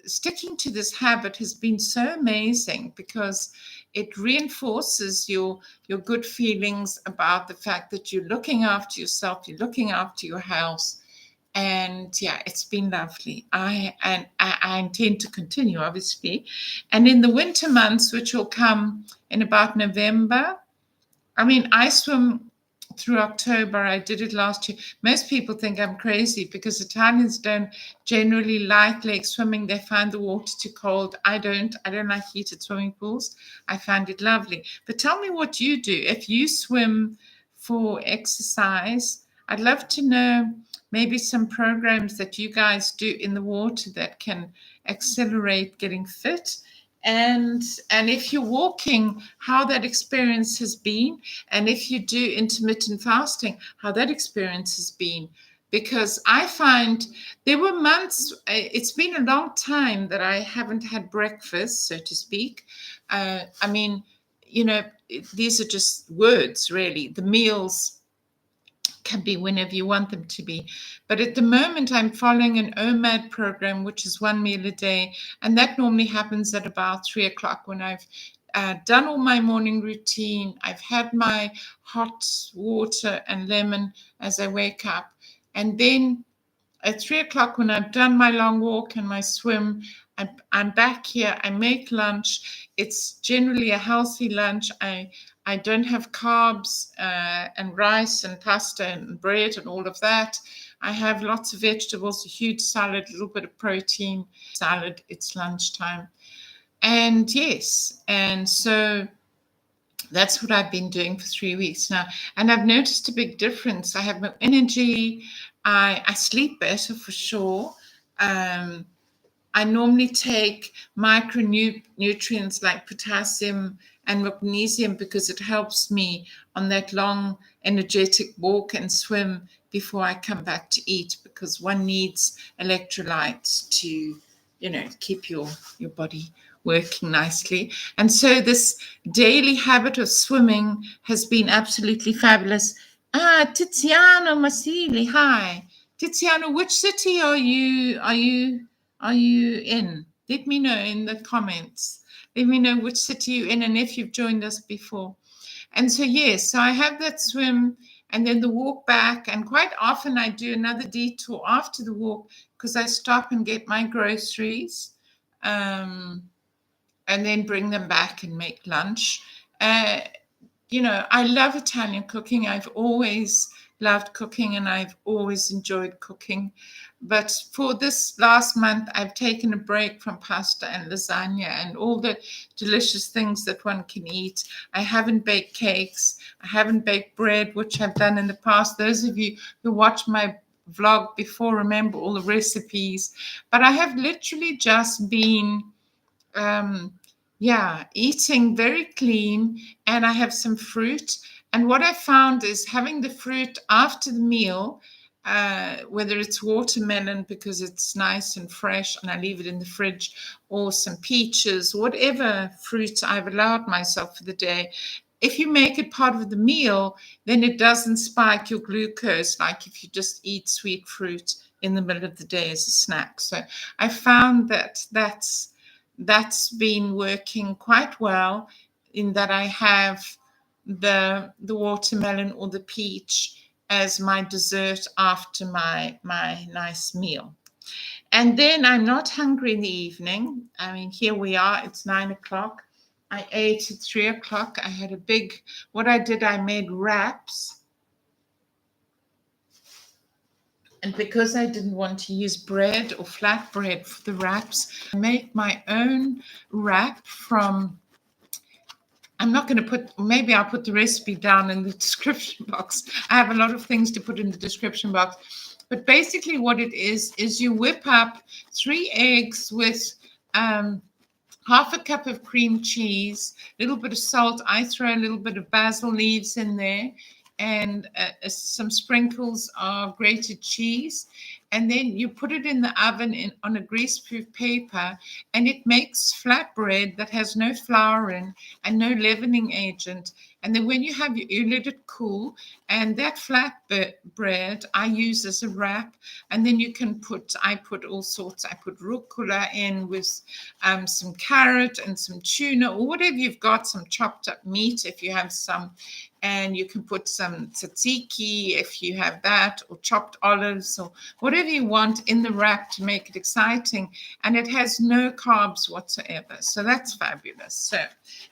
sticking to this habit has been so amazing because it reinforces your good feelings about the fact that you're looking after yourself, you're looking after your health. And yeah, it's been lovely. I intend to continue, obviously. And in the winter months, which will come in about November, I swim through October. I did it last year. Most people think I'm crazy because Italians don't generally like lake swimming. They find the water too cold. I don't like heated swimming pools. I find it lovely. But tell me what you do. If you swim for exercise, I'd love to know maybe some programs that you guys do in the water that can accelerate getting fit. And if you're walking, how that experience has been. And if you do intermittent fasting, how that experience has been. Because I find there were months, it's been a long time that I haven't had breakfast, so to speak. These are just words, really. The meals can be whenever you want them to be. But at the moment, I'm following an OMAD program, which is 1 meal a day. And that normally happens at about 3:00 when I've done all my morning routine. I've had my hot water and lemon as I wake up. And then at 3:00 when I've done my long walk and my swim, I'm back here. I make lunch. It's generally a healthy lunch. I don't have carbs and rice and pasta and bread and all of that. I have lots of vegetables, a huge salad, a little bit of protein salad. It's lunchtime. And yes, and so that's what I've been doing for 3 weeks now. And I've noticed a big difference. I have more energy. I sleep better for sure. I normally take micronutrients like potassium and magnesium because it helps me on that long energetic walk and swim before I come back to eat, because one needs electrolytes to, keep your body working nicely. And so this daily habit of swimming has been absolutely fabulous. Tiziano Masili, hi. Tiziano, which city are you in? Let me know in the comments. Let me know which city you're in and if you've joined us before. And so, yes, so I have that swim and then the walk back. And quite often I do another detour after the walk because I stop and get my groceries. and then bring them back and make lunch. I love Italian cooking. I've always loved cooking and I've always enjoyed cooking. But for this last month, I've taken a break from pasta and lasagna and all the delicious things that one can eat. I haven't baked cakes. I haven't baked bread, which I've done in the past. Those of you who watched my vlog before remember all the recipes. But I have literally just been eating very clean, and I have some fruit. And what I found is having the fruit after the meal, whether it's watermelon because it's nice and fresh and I leave it in the fridge, or some peaches, whatever fruit I've allowed myself for the day. If you make it part of the meal, then it doesn't spike your glucose like if you just eat sweet fruit in the middle of the day as a snack. So I found that that's been working quite well, in that I have the watermelon or the peach as my dessert after my nice meal. And then I'm not hungry in the evening. I mean, here we are, it's 9 o'clock. I ate at 3 o'clock. I had I made wraps. And because I didn't want to use bread or flat bread for the wraps, I make my own wrap from, I'm not going to put, maybe I'll put the recipe down in the description box. I have a lot of things to put in the description box. But basically what it is you whip up 3 eggs with half a cup of cream cheese, a little bit of salt. I throw a little bit of basil leaves in there, and some sprinkles of grated cheese. And then you put it in the oven on a greaseproof paper, and it makes flatbread that has no flour in and no leavening agent. And then when you let it cool, and that flatbread I use as a wrap. And then I put all sorts. I put rucola in with some carrot and some tuna, or whatever you've got, some chopped up meat if you have some. And you can put some tzatziki if you have that, or chopped olives, or whatever you want in the wrap to make it exciting. And it has no carbs whatsoever. So that's fabulous. So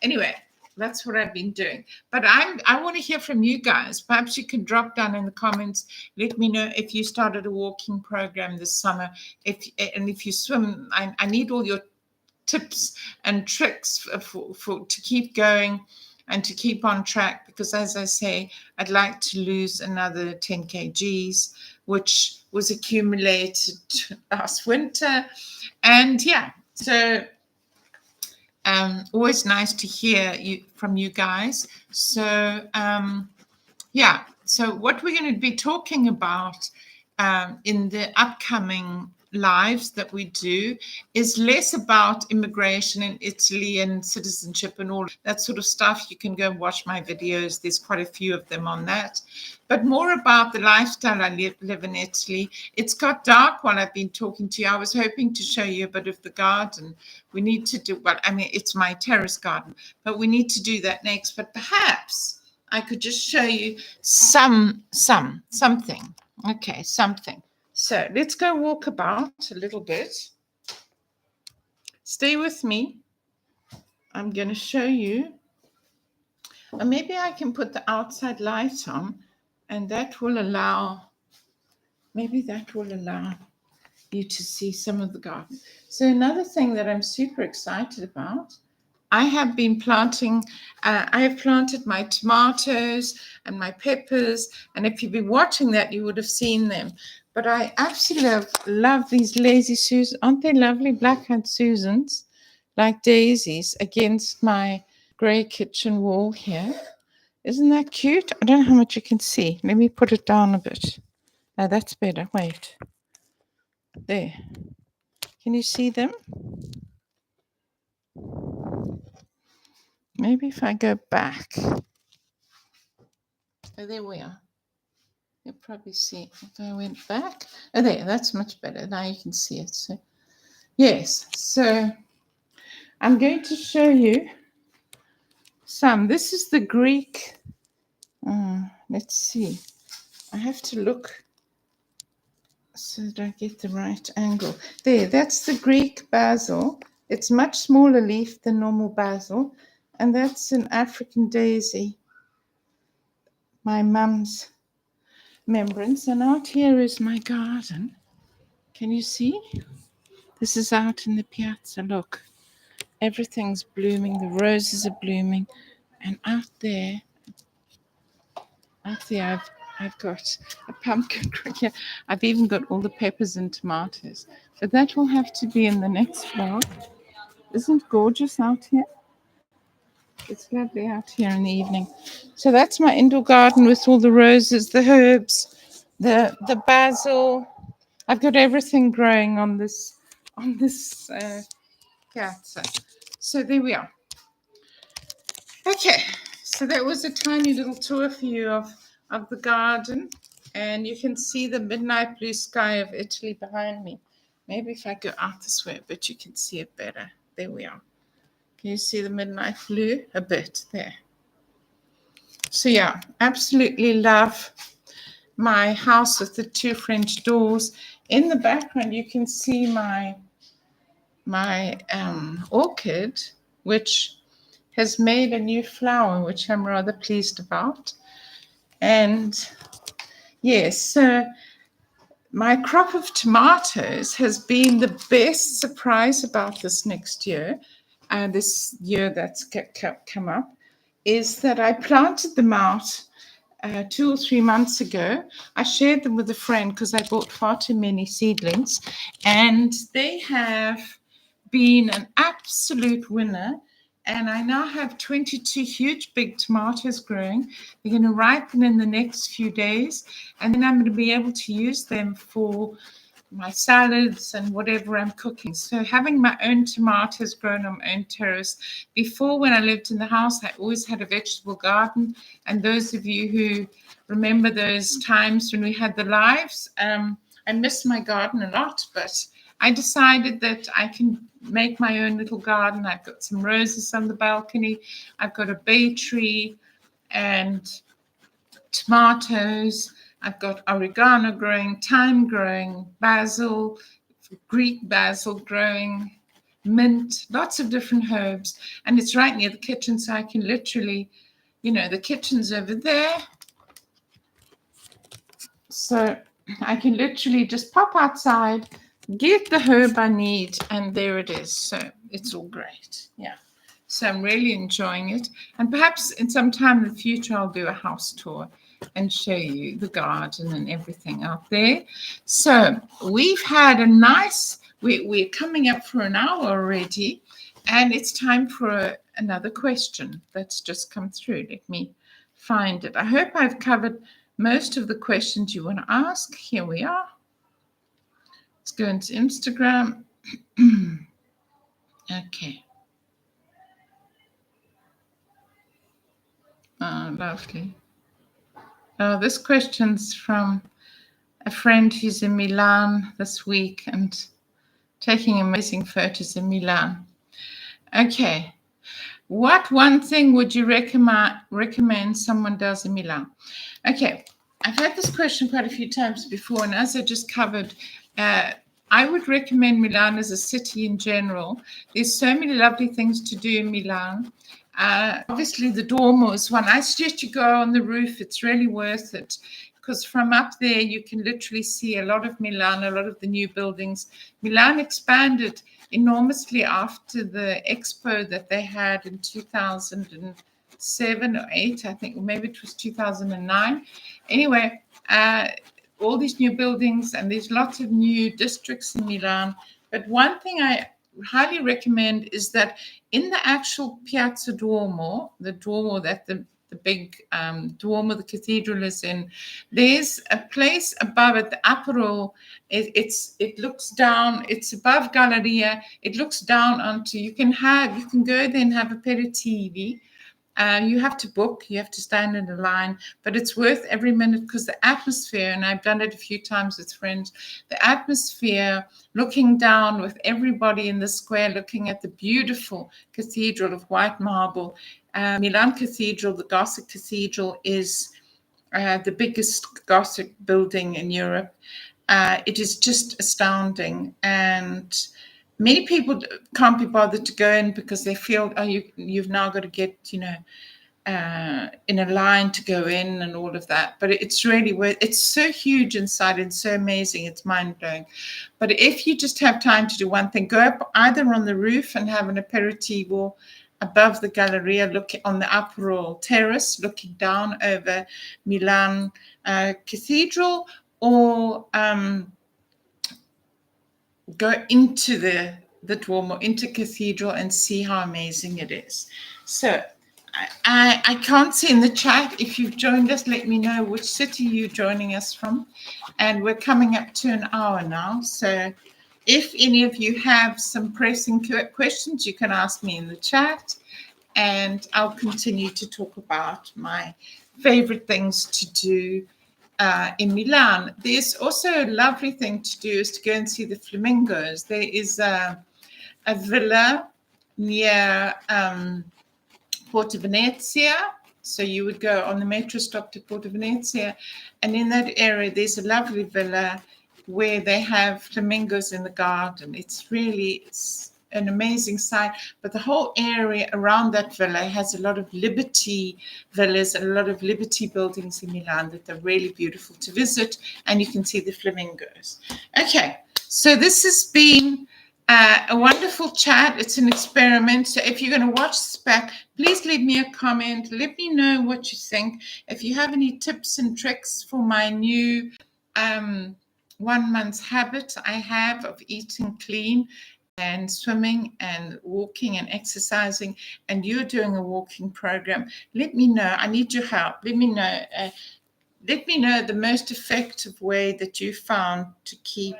anyway, that's what I've been doing. But I want to hear from you guys. Perhaps you can drop down in the comments. Let me know if you started a walking program this summer. If you swim, I need all your tips and tricks to keep going and to keep on track, because as I say, I'd like to lose another 10 kgs, which was accumulated last winter. And so always nice to hear from you guys. So so what we're going to be talking about in the upcoming lives that we do is less about immigration in Italy and citizenship and all that sort of stuff. You can go and watch my videos. There's quite a few of them on that. But more about the lifestyle I live in Italy. It's got dark while I've been talking to you. I was hoping to show you a bit of the garden. We need to do, it's my terrace garden, but we need to do that next. But perhaps I could just show you something. Okay, something. So let's go walk about a little bit. Stay with me. I'm going to show you. Or maybe I can put the outside light on, and that will allow you to see some of the garden. So another thing that I'm super excited about, I have planted my tomatoes and my peppers, and if you've been watching that, you would have seen them. But I absolutely love these lazy Susans. Aren't they lovely? Black-eyed Susans, like daisies, against my grey kitchen wall here. Isn't that cute? I don't know how much you can see. Let me put it down a bit. Oh, that's better. Wait. There. Can you see them? Maybe if I go back. Oh, there we are. You'll probably see if I went back. Oh, there, that's much better. Now you can see it. So, yes, so I'm going to show you some. This is the Greek. Let's see. I have to look so that I get the right angle. There, that's the Greek basil. It's much smaller leaf than normal basil, and that's an African daisy, my mum's remembrance. And out here is my garden. Can you see? This is out in the piazza. Look, everything's blooming. The roses are blooming, and out there, I've got a pumpkin here. I've even got all the peppers and tomatoes, but that will have to be in the next vlog. Isn't it gorgeous out here? It's lovely out here in the evening. So that's my indoor garden with all the roses, the herbs, the basil. I've got everything growing on this piazza. So there we are. Okay, so that was a tiny little tour for you of the garden, and you can see the midnight blue sky of Italy behind me. Maybe if I go out this way a bit, you can see it better. There we are. Can you see the midnight blue a bit there? So yeah, absolutely love my house with the two French doors. In the background, you can see my orchid, which has made a new flower, which I'm rather pleased about. And yes, so my crop of tomatoes has been the best surprise about this next year, this year that's come up, is that I planted them out 2 or 3 months ago. I shared them with a friend because I bought far too many seedlings, and they have been an absolute winner. And I now have 22 huge big tomatoes growing. They're going to ripen in the next few days, and then I'm going to be able to use them for my salads and whatever I'm cooking. So having my own tomatoes grown on my own terrace. Before, when I lived in the house, I always had a vegetable garden. And those of you who remember those times when we had the lives, I miss my garden a lot, but I decided that I can make my own little garden. I've got some roses on the balcony. I've got a bay tree and tomatoes. I've got oregano growing, thyme growing, basil, Greek basil growing, mint, lots of different herbs. And it's right near the kitchen, so I can literally, the kitchen's over there. So I can literally just pop outside, get the herb I need, and there it is. So it's all great. Yeah. So I'm really enjoying it. And perhaps in some time in the future, I'll do a house tour and show you the garden and everything out there. So we've had a nice, we're coming up for an hour already, and it's time for another question that's just come through. Let me find it. I hope I've covered most of the questions you want to ask. Here we are. Let's go into Instagram. Okay. Oh, lovely. Oh, this question's from a friend who's in Milan this week and taking amazing photos in Milan. Okay. What one thing would you recommend someone does in Milan? Okay. I've had this question quite a few times before, and as I just covered, I would recommend Milan as a city in general. There's so many lovely things to do in Milan. Obviously, the Duomo is one. I suggest you go on the roof. It's really worth it because from up there, you can literally see a lot of Milan, a lot of the new buildings. Milan expanded enormously after the expo that they had in 2007 or 8, I think, or maybe it was 2009. Anyway, all these new buildings, and there's lots of new districts in Milan. But one thing I highly recommend is that in the actual Piazza Duomo, the Duomo that the big Duomo, the cathedral is in, there's a place above it, the Aperol. It looks down. It's above Galleria. It looks down onto. You can go there and have aperitivi. You have to book, you have to stand in a line, but it's worth every minute because the atmosphere, and I've done it a few times with friends, the atmosphere, looking down with everybody in the square, looking at the beautiful cathedral of white marble. Milan Cathedral, the Gothic Cathedral, is the biggest Gothic building in Europe. It is just astounding, and many people can't be bothered to go in because they feel, oh, you've now got to get, in a line to go in and all of that. But it's really it's so huge inside and so amazing. It's mind-blowing. But if you just have time to do one thing, go up either on the roof and have an aperitivo above the Galleria, looking on the upper terrace, looking down over Milan Cathedral, or go into the Duomo, into Cathedral, and see how amazing it is. So I can't see in the chat. If you've joined us, let me know which city you're joining us from. And we're coming up to an hour now. So if any of you have some pressing questions, you can ask me in the chat. And I'll continue to talk about my favorite things to do in Milan. There's also a lovely thing to do is to go and see the flamingos. There is a villa near Porta Venezia. So you would go on the metro stop to Porta Venezia. And in that area, there's a lovely villa where they have flamingos in the garden. It's an amazing sight. But the whole area around that villa has a lot of Liberty villas and a lot of Liberty buildings in Milan that are really beautiful to visit. And you can see the flamingos. Okay, so this has been a wonderful chat. It's an experiment. So if you're going to watch this back, please leave me a comment. Let me know what you think. If you have any tips and tricks for my new 1 month habit I have of eating clean and swimming and walking and exercising, and you're doing a walking program, let me know. I need your help. Let me know. Let me know the most effective way that you found to keep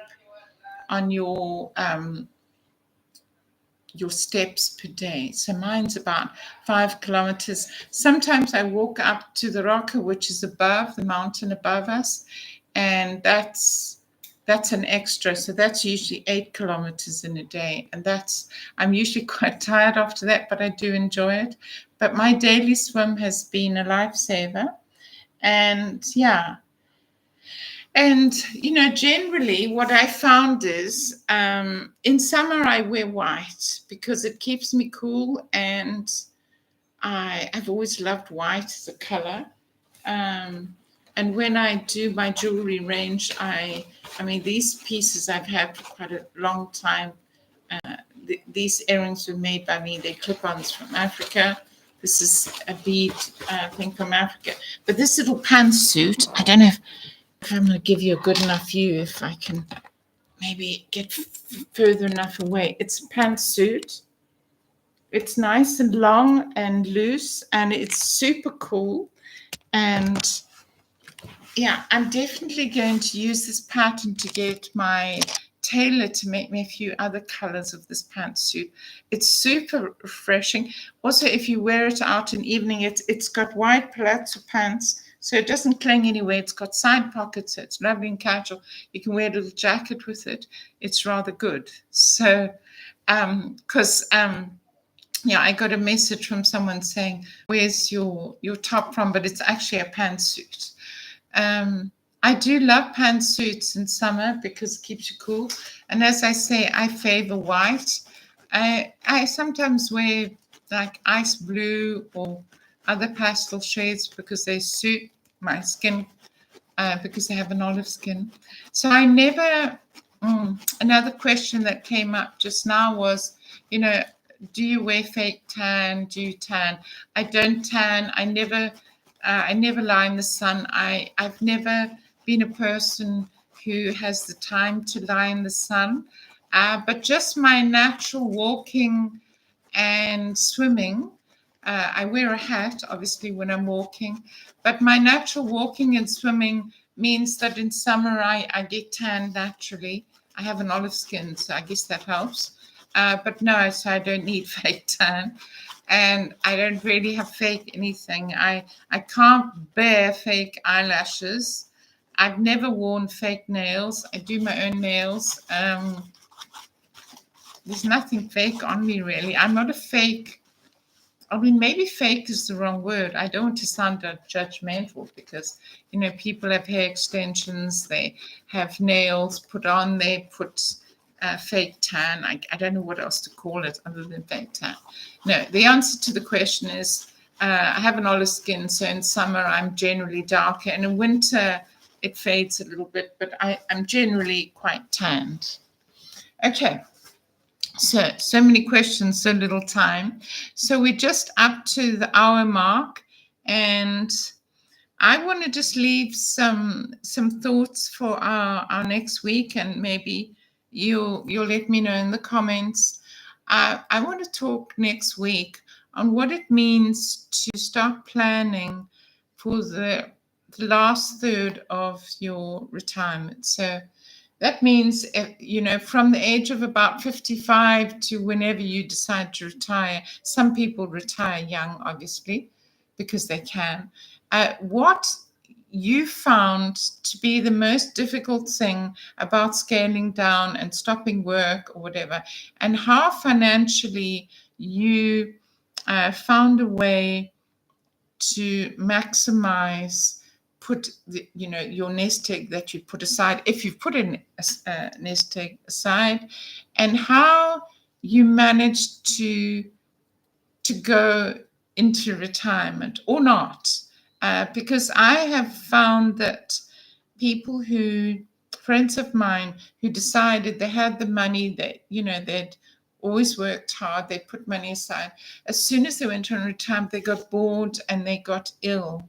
on your steps per day. So mine's about 5 kilometers. Sometimes I walk up to the Rocca, which is above the mountain above us, and that's an extra. So that's usually 8 kilometers in a day, and I'm usually quite tired after that, but I do enjoy it. But my daily swim has been a lifesaver, and yeah. And, generally what I found is in summer I wear white because it keeps me cool, and I've always loved white as a color. And when I do my jewelry range, I mean, these pieces I've had for quite a long time. These earrings were made by me. They're clip-ons from Africa. This is a bead thing from Africa. But this little pantsuit, I don't know if I'm going to give you a good enough view, if I can maybe get further enough away. It's a pantsuit. It's nice and long and loose, and it's super cool. And yeah, I'm definitely going to use this pattern to get my tailor to make me a few other colors of this pantsuit. It's super refreshing. Also, if you wear it out in the evening, it's got wide palazzo pants, so it doesn't cling anywhere. It's got side pockets, so it's lovely and casual. You can wear a little jacket with it. It's rather good. So, yeah, I got a message from someone saying, "Where's your top from?" But it's actually a pantsuit. I do love pantsuits in summer because it keeps you cool. And as I say, I favor white. I sometimes wear like ice blue or other pastel shades because they suit my skin, because I have an olive skin. So I never, another question that came up just now was, do you wear fake tan? Do you tan? I don't tan. I never lie in the sun. I've never been a person who has the time to lie in the sun, but just my natural walking and swimming. I wear a hat, obviously, when I'm walking, but my natural walking and swimming means that in summer I get tan naturally. I have an olive skin, so I guess that helps. But no, so I don't need fake tan. And I don't really have fake anything. I can't bear fake eyelashes. I've never worn fake nails. I do my own nails. There's nothing fake on me, really. I'm not a fake. I mean, maybe fake is the wrong word. I don't want to sound judgmental because, people have hair extensions. They have nails put on. They put fake tan. I don't know what else to call it other than fake tan. No, the answer to the question is I have an olive skin, so in summer I'm generally darker, and in winter it fades a little bit, but I'm generally quite tanned. Okay, so many questions, so little time. So we're just up to the hour mark, and I want to just leave some thoughts for our next week, and maybe you'll let me know in the comments. I want to talk next week on what it means to start planning for the last third of your retirement. So that means, from the age of about 55 to whenever you decide to retire. Some people retire young, obviously, because they can. What you found to be the most difficult thing about scaling down and stopping work or whatever, and how financially you found a way to maximize your nest egg that you put aside, if you've put a nest egg aside, and how you managed to go into retirement or not. Because I have found that friends of mine who decided they had the money, they'd always worked hard, they put money aside. As soon as they went on retirement, they got bored and they got ill.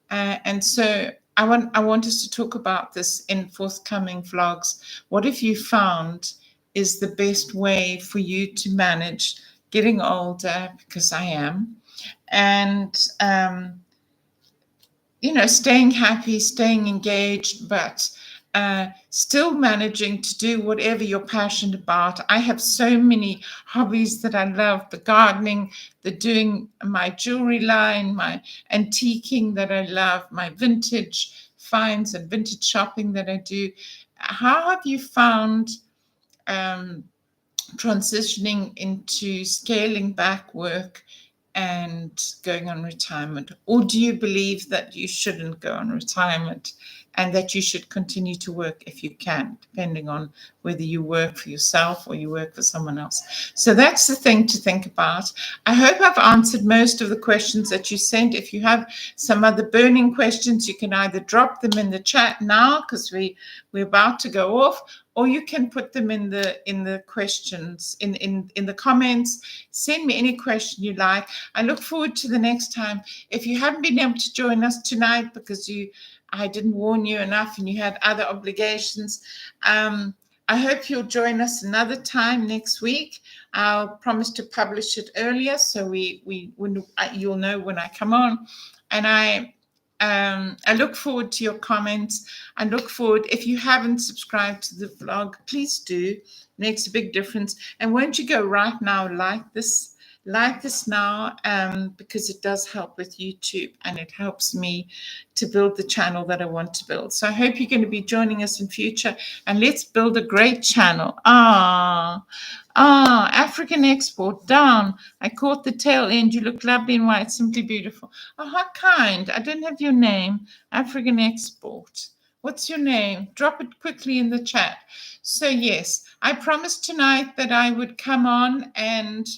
And so I want us to talk about this in forthcoming vlogs. What have you found is the best way for you to manage getting older, because I am, and staying happy, staying engaged, but still managing to do whatever you're passionate about. I have so many hobbies that I love: the gardening, the doing my jewelry line, my antiquing that I love, my vintage finds and vintage shopping that I do. How have you found transitioning into scaling back work and going on retirement? Or do you believe that you shouldn't go on retirement and that you should continue to work if you can, depending on whether you work for yourself or you work for someone else? So that's the thing to think about. I hope I've answered most of the questions that you sent. If you have some other burning questions, you can either drop them in the chat now, because we're about to go off, or you can put them in the questions in the comments. Send me any question you like. I look forward to the next time. If you haven't been able to join us tonight because I didn't warn you enough and you had other obligations, I hope you'll join us another time next week. I'll promise to publish it earlier, so you'll know when I come on. And I look forward to your comments. I look forward, if you haven't subscribed to the vlog, please do. It makes a big difference. And won't you go right now, like this now, because it does help with YouTube and it helps me to build the channel that I want to build. So I hope you're going to be joining us in future, and let's build a great channel. African export down. I caught the tail end. You look lovely in white, simply beautiful. Oh, how kind. I don't have your name. African export. What's your name? Drop it quickly in the chat. So yes, I promised tonight that I would come on and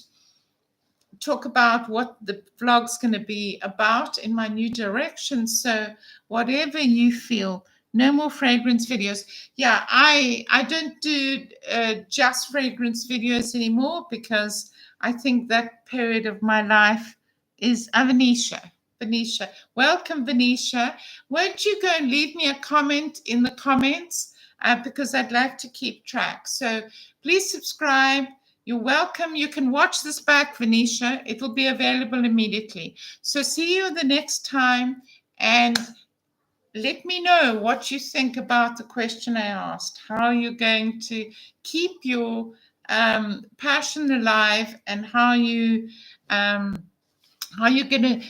talk about what the vlog's going to be about in my new direction. So whatever you feel, no more fragrance videos. Yeah, I don't do just fragrance videos anymore, because I think that period of my life is Venetia. Welcome, Venetia. Won't you go and leave me a comment in the comments, because I'd like to keep track. So please subscribe. You're welcome. You can watch this back, Venetia. It will be available immediately. So see you the next time, and let me know what you think about the question I asked. How you're going to keep your passion alive, and how you're going to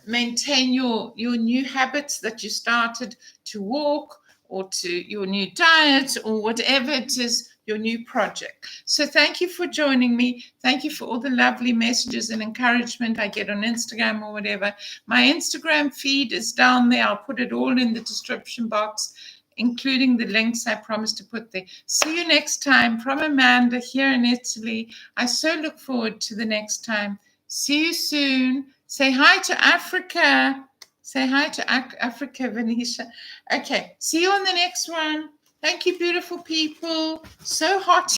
maintain your new habits that you started, to walk, or to your new diet, or whatever it is, your new project. So thank you for joining me. Thank you for all the lovely messages and encouragement I get on Instagram or whatever. My Instagram feed is down there. I'll put it all in the description box. including the links I promised to put there. See you next time from Amanda here in Italy. I so look forward to the next time. See you soon. Say hi to Africa. Say hi to Africa, Venetia. Okay, see you on the next one. Thank you, beautiful people. So hot.